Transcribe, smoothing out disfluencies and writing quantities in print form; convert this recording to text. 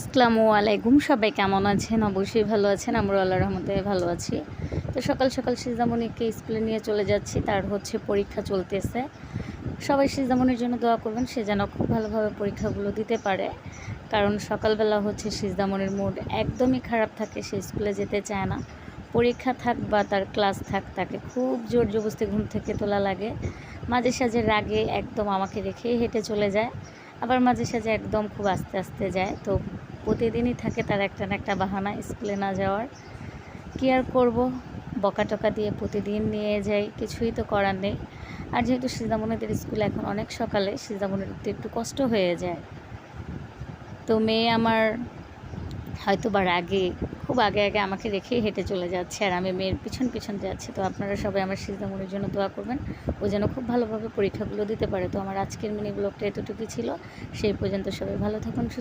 আসসালামু আলাইকুম, সবাই কেমন আছেন? অবশ্যই ভালো আছেন। আমরা আল্লাহর রহমতে ভালো আছি। তো সকাল সকাল সিজামণিকে স্কুলে নিয়ে চলে যাচ্ছি। তার হচ্ছে পরীক্ষা চলতেছে। সবাই সিজামণির জন্য দোয়া করবেন, সে যেন খুব ভালোভাবে পরীক্ষাগুলো দিতে পারে। কারণ সকালবেলা হচ্ছে সিজামণির মুড একদমই খারাপ থাকে, সে স্কুলে যেতে চায় না। পরীক্ষা থাক বা তার ক্লাস থাক, তাকে খুব জোর জবরদস্তি ঘুম থেকে তোলা লাগে। মাঝে সাঝে রাগে একদম আমাকে রেখেই হেঁটে চলে যায়, আবার মাঝে সাঝে একদম খুব আস্তে আস্তে যায়। তো প্রতিদিনই থাকে তার একটা না একটা বাহানা স্কুলে না যাওয়ার। কী আর করব, বকা টকা দিয়ে প্রতিদিন নিয়ে যাই, কিছুই তো করার নেই। আর যেহেতু সিজামণিদের স্কুল এখন অনেক সকালে, সিজামণির উঠতে একটু কষ্ট হয়ে যায়। তো মেয়ে আমার হয়তো বা রাগে খুব আগে আগে আমাকে রেখেই হেঁটে চলে যাচ্ছে, আর আমি মেয়ের পিছন পিছন যাচ্ছি। তো আপনারা সবাই আমার সিজামণির জন্য দোয়া করবেন, ও যেন খুব ভালোভাবে পরীক্ষাগুলো দিতে পারে। তো আমার আজকের মিনি ব্লগটা এতটুকুই ছিল। সেই পর্যন্ত সবাই ভালো থাকুন, সুস্থ